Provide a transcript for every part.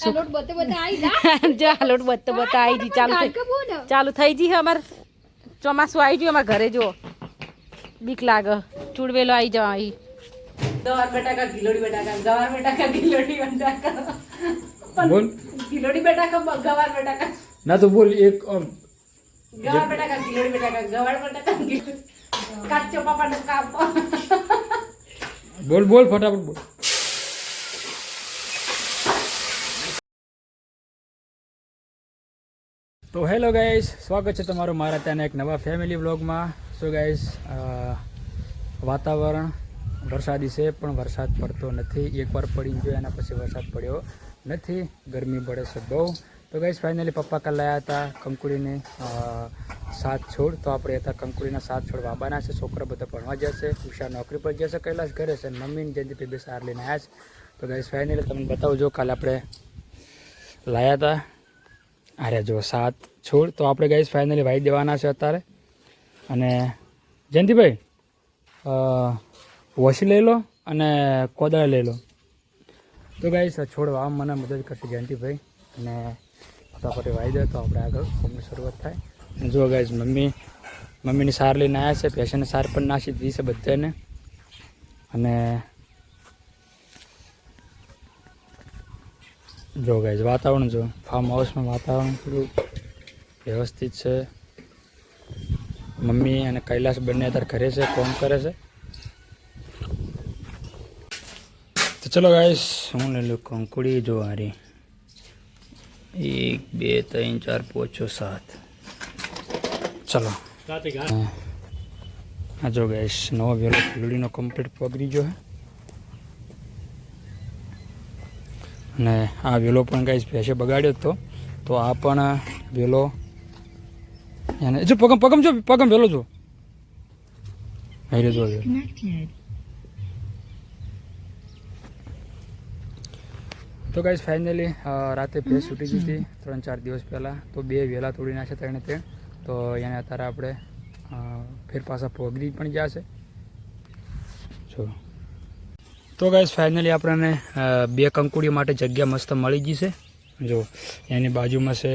લોટ બતે બતા આવી જા જો આ લોટ બત્તો બતા આવી જી ચાલુ થઈ જી અમાર ચોમાસું આવી ગયું અમાર ઘરે જો બીક લાગે ચૂડવેલો આવી જવા આવી ગવાર બટાકા ગિલોડી બટાકા ગવાર બટાકા ગિલોડી બટાકા બોલ ગિલોડી બટાકા ગવાર બટાકા ના તો બોલ એક ગવાર બટાકા ગિલોડી બટાકા ગવાર બટાકા કાચો પાપાનો કાપો બોલ બોલ ફટાફટ બોલ. તો હેલો ગાઈસ, સ્વાગત છે તમારું મારા ત્યાં એક નવા ફેમિલી વ્લોગમાં. સો ગાઈસ, વાતાવરણ વરસાદી છે પણ વરસાદ પડતો નથી. એકવાર પડી ગયો એના પછી વરસાદ પડ્યો નથી, ગરમી પડે છે બહુ. તો ગાઈસ ફાઇનલી પપ્પા કાલ લાવ્યા હતા કંકુડીને 7 છોડ. તો આપણે હતા કંકુડીના 7 છોડ વાબાના છે. છોકરા બધા ભણવા જશે, ઉષા નોકરી પર જશે, કૈલાશ ઘરે છે, મમ્મીને જયંતિ બે સાર લઈને આવ્યા છે. તો ગાઈસ ફાઇનલી તમને બતાવજો, કાલે આપણે લાવ્યા હતા અરે જો 7 છોડ. તો આપણે ગાઈસ ફાઇનલી વાઈ દેવાના છે અત્યારે. અને જયંતિભાઈ વોશી લઈ લો અને કોદાળી લઈ લો. તો ગાઈસ છોડ વાવવા મને મદદ કરશે જયંતિભાઈ, અને ફટાફટ વાઈ દે તો આપણે આગળ કોમની શરૂઆત થાય. અને જો ગાઈસ મમ્મીની સાર લઈને આવ્યા છે, ભેંસને સાર પણ નાખી દીધી છે બધાને. અને જો ગાઈસ વાતાવરણ જો ફાર્મ હાઉસમાં વાતાવરણ થોડું વ્યવસ્થિત છે. મમ્મી અને કૈલાશ બંને અત્યારે ઘરે છે, કોમ કરે છે. તો ચલો ગાઈસ, હું લઈ લઉં કંકુડી. જો હારી 1 2 3 4 5 6 7. ચલો હા જો ગાઈસ, નવો વેલો ફૂલડીનો કમ્પ્લીટ પગડી ગયો છે. અને આ વેલો પણ ગાઈસ ભેંસે બગાડ્યો હતો, તો આ પણ વેલો એને જો પગમ વેલો જો જો તો ગાઈસ ફાઇનલી રાતે ભેંસ છૂટી ગઈ હતી 3-4 દિવસ પહેલાં. તો 2 વેલા તોડી નાખ્યા 3 તો એને અત્યારે આપણે ફેર પાછા પગડી પણ જશે જો. તો ગાઈસ ફાઇનલી આપણને 2 કંકુડી માટે જગ્યા મસ્ત મળી ગઈ છે. જો એની બાજુમાં છે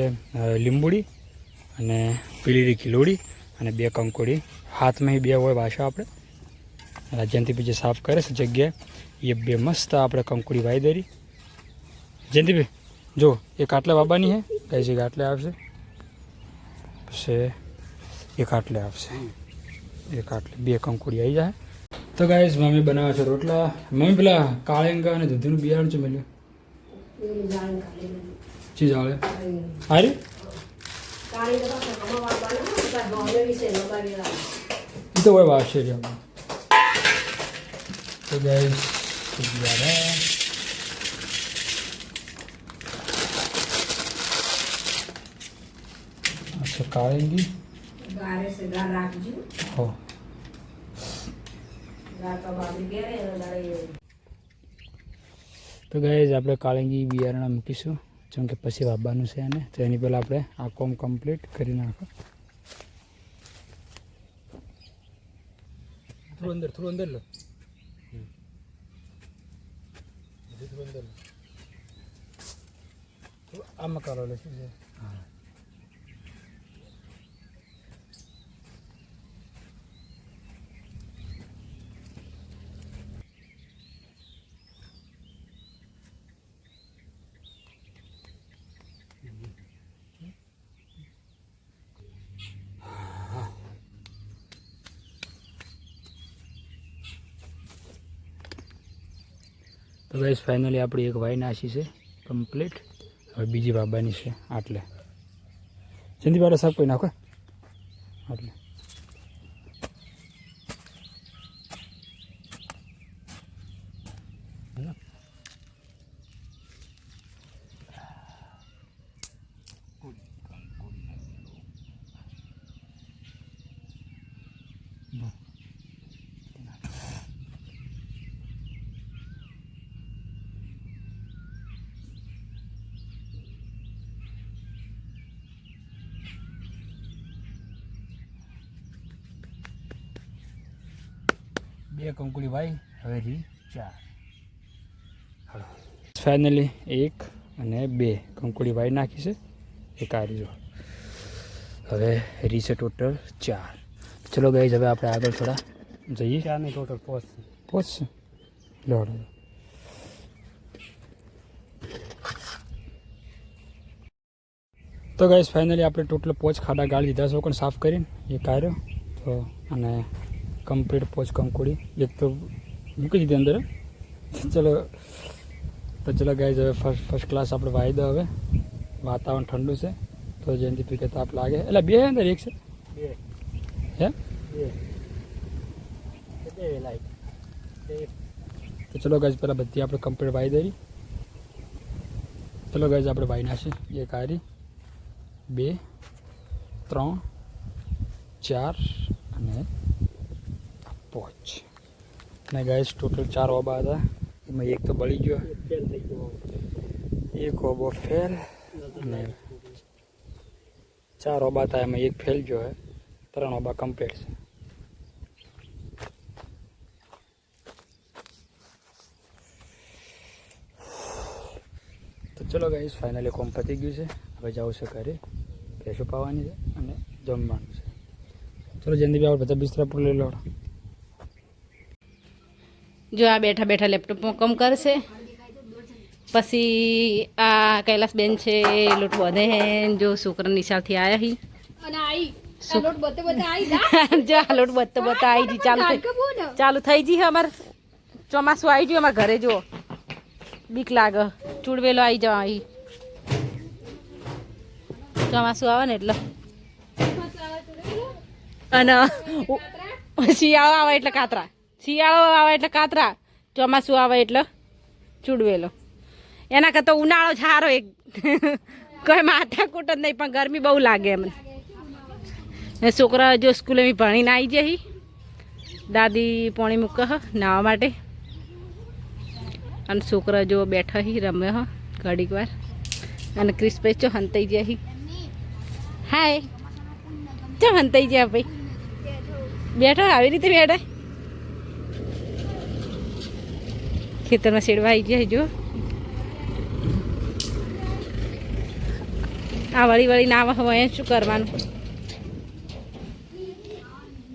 લીંબુડી અને પીળી કિલોડી અને 2 કંકુડી. હાથમાં 2 હોય ભાષા આપણે જયંતિભાઈ જે સાફ કરે છે જગ્યા, એ 2 મસ્ત આપણે કંકુડી વાઈ દેરી. જયંતિભાઈ જો એક આટલે બાબાની છે ગાઈસ, એક આટલે આવશે, પછી એક આટલે આવશે, એક આટલે 2 કંકુડી આવી જાય. તો ગાઈસ મમ્મી બનાવે છે રોટલા. મમ્મી પેલા કાળેંગા અને દૂધીનું બિયારણ છે મળ્યું ચીજ આવે હારી એ તો હોય વાવશે જ. તો ગાઈસ અચ્છા કાળેંગી હો. તો ગાઈસ આપણે કાળેંગી બિયારણ મૂકીશું, જેમ કે પછી વાવવાનું છે એને. તો એની પહેલાં આપણે આ કોમ કમ્પ્લીટ કરી નાખો. થોડું અંદર લો, થોડું અંદર લો. આમાં કરો લે છે. હા તો ગાઈસ ફાઇનલી આપણી એક વાઈ નાસી છે કમ્પ્લીટ. હવે બીજી બાબાની છે આટલે. જયંતિભાઈ સાફ કરી નાખો આટલે. બે કંકુડી ભાઈ હવે રી 4. ફાઇનલી 1 અને 2 કંકોડી વાઈ નાખી છે એક આ રહ્યો. હવે રીસે ટોટલ 4. ચલો ગાઈઝ હવે આપણે આગળ થોડા જઈએ. 4 ની ટોટલ પહોંચશે લોડ. તો ગાઈઝ ફાઇનલી આપણે ટોટલ પોચ ખાડા ગાળી દીધા છે, પણ સાફ કરીને એ કાઢ્યો તો અને કમ્પ્લીટ પોચ કંકોડી એક તો મૂકી દીધી અંદર. ચલો ગાઈઝ હવે ફર્સ્ટ ક્લાસ આપણે વાઈ દો. હવે વાતાવરણ ઠંડુ છે તો જેનાથી પીકે તાપ લાગે. એટલે 2 અંદર એક છે હે તો ચલો ગાઈઝ પહેલાં બધી આપણે કમ્પ્લીટ વાઈ દઈ. ચલો ગાઈઝ આપણે વાઈ નાખીએ. એક આરી 2 3 4 અને 5. અને ગાઈઝ ટોટલ 4 ઓબા હતા, એમાં એક તો બળી ગયો, એક ઓબો ફેલ અને 4 ઓબા હતા એમાં એક ફેલ ગયો હે. 3 ઓબા કમ્પ્લીટ છે. તો ચલો ગાઈઝ ફાઇનલી કોમ પતી ગયું છે. હવે જવું છે ઘરે, ભેંસો પાવાની છે અને જમવાનું છે. ચલો જલ્દી આપણે બધા બિસ્તરા પર લઈ લો. જો આ બેઠા બેઠા લેપટોપમાં કામ કરશે. પછી આ કૈલાસબેન છે લોટ વધે હે. જો છોકરા નિશાળથી આવ્યા હી અને આઈ આ લોટ બતે આઈ જા. જો આ લોટ બત્તા આવી જી ચાલુ થઈ જી. અમાર ચોમાસું આવી ગયું અમારા ઘરે. જો બીક લાગે, ચૂડવેલો આવી જવા. અહીં ચોમાસું આવે ને એટલે, અને શિયાળો આવે એટલે કાતરા, શિયાળો આવે એટલે કાતરા, ચોમાસું આવે એટલે ચૂડવેલો. એના કરતાં ઉનાળો સારો. એક કોઈ માથાકૂટ જ નહીં, પણ ગરમી બહુ લાગે એમને. છોકરા જો સ્કૂલે ભણીને આવી જાય. દાદી પાણી મૂકે હ નાહવા માટે, અને છોકરા જો બેઠા હી રમે હ ઘડીક વાર. અને ક્રિસ્પેસ ચો હંતાઈ ગયા હી. હાય ચો હંતાઈ ગયા ભાઈ. બેઠો આવી રીતે બેઠા. ખેતરમાં શેડવા આવી ગયા. જો આ વળી વળી ના હવે શું કરવાનું.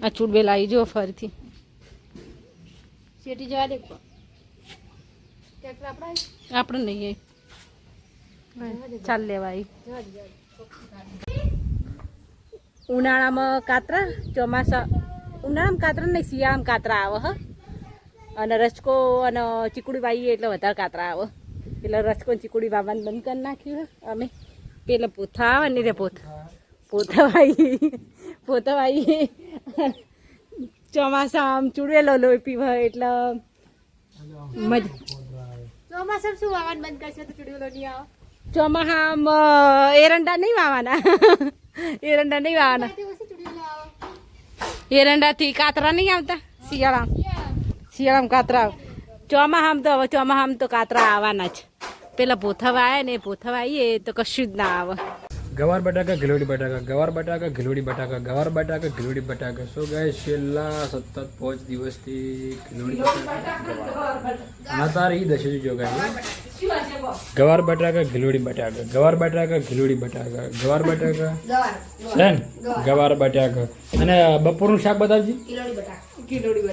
આ ચૂડવેલ આવી જો ફરીથી શેટી જવા દે. આપણે નહીં ચાલ લેવાય. ઉનાળામાં કાતરા, ઉનાળામાં કાતરા નહીં, શિયાળામાં કાતરા આવે હ. અને રચકો અને ચીકુડી વાવીએ એટલે વધારે કાતરા આવે. એટલે રચકો ચીકુડી વાવવાનું બંધ કરી નાખ્યું અમે. પેલા પોથા આવે ને રે પોથા વાવીએ. ચોમાસા આમ ચૂડવેલો લોહી પીવા એટલે મજા. ચોમાસા શું વાવવાનું બંધ કરશે તો ચૂડવેલો નહીં આવે. ચોમાસામાં એરંડા નહીં વાવવાના. એરંડા નહીં વાવવાના. એરંડાથી કાતરા નહીં આવતા. શિયાળામાં કાતરા આવે. ચોમાસામાં તો કાતરા આવવાના જ. પેલા પોથા વાય ને પોથા વાવીએ તો કશું જ ના આવે. ગવાર બટાકા ગિલોડી બટાકા, ગવાર બટાકા ગિલોડી બટાકા, ગવાર બટાકા ગિલોડી બટાકા. સો ગાઈસ છેલ્લા સતત 5 દિવસથી ગિલોડી બટાકા તાર ઈ દશે જો ગાઈસ. ગવાર બટાકા ગિલોડી બટાકા, ગવાર બટાકા ગિલોડી બટાકા, ગવાર બટાકા છે ને ગવાર બટાકા. અને બપોરનું શાક બતાવજી. ગિલોડી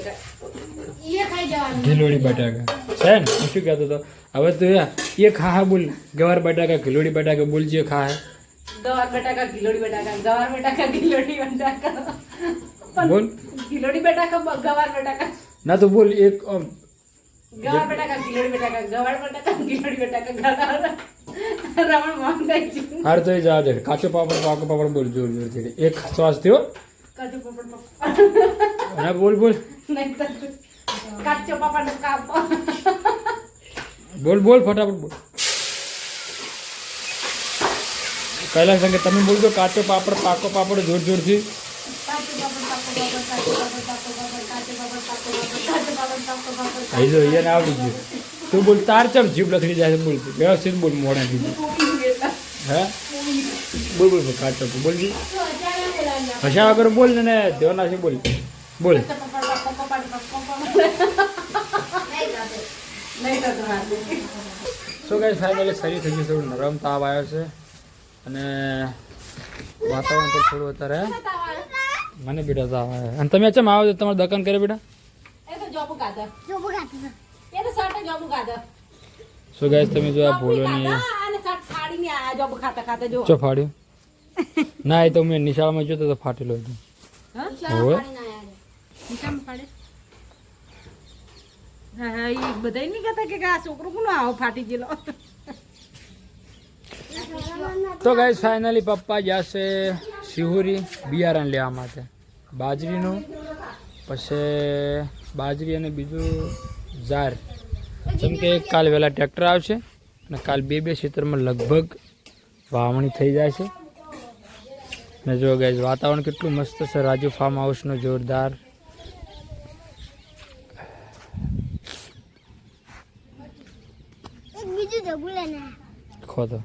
બટાકા છે ને. હું શું કહેતો હતો હવે તો એ ખા બોલ. ગવાર બટાકા ગિલોડી બટાકા બોલજે. ખા ગવાર બટાકા ગિલોડી બટાકા, ગવાર બટાકા ગિલોડી બટાકા બોલ. ગિલોડી બટાકા ગવાર બટાકા ના તો બોલ એક. ગવાર બટાકા ગિલોડી બટાકા, ગવાર બટાકા ગિલોડી બટાકા. રમણ મોહન ગઈ. હાર તો જા દે. કાચો પાપડ પાકો પાપડ બોલ જોર જોરથી. એક શ્વાસ થયો. કાચો પાપડ હા બોલ બોલ. નહીં તો કાચો પાપડ કાપ. બોલ બોલ ફટાફટ બોલ. કૈલાસ સંગે તમે બોલજો. કાચો પાપડ પાકો પાપડ જોર જોરથી. અહીં જો એને આવડી ગયું. તું બોલ. તાર ચમ જીભ લથડી જાય બોલ. વ્યવસ્થિત બોલ મોડાથી. હે બોલ બોલ કાચો બોલજી. હશા વગર બોલ ને દેવનાથી બોલ. બોલ સો ગાઈસ ફાઇનલી શરીર થઈ ગયું થોડું નરમ તાવ આવ્યો છે અને વાતાવરણ પણ થોડું અત્યારે મને બેટા તાવ આવ્યો અને તમે ચમ આવો છો તમારે દકન કરે બેટા એ તો જોબુ કાઢે એ તો સર્ટ જોબુ કાઢે સો ગાઈસ તમે જો આ ભોલોની અને સર્ટ ફાડીને આ જોબુ ખાતા ખાતા જો ચો ફાડ્યું ના એ તો મેં નિશાળમાં જોતો તો ફાટેલો હતો હોય નિશામ ફાડે હા એ બધાય નહીં કહેતા કે આ છોકરો કોનો આવો ફાટી ગયેલો તો ગાઈસ ફાઇનલી પપ્પા જશે શિહોરી બિયારણ લેવા માટે બાજરીનું પછી બાજરી અને બીજું જાર જેમ કે કાલ વહેલા ટ્રેક્ટર આવશે અને કાલ બે ક્ષેત્રમાં લગભગ વાવણી થઈ જાય છે ને જો ગાઈસ વાતાવરણ કેટલું મસ્ત છે રાજુ ફાર્મ હાઉસનું જોરદાર ખોતો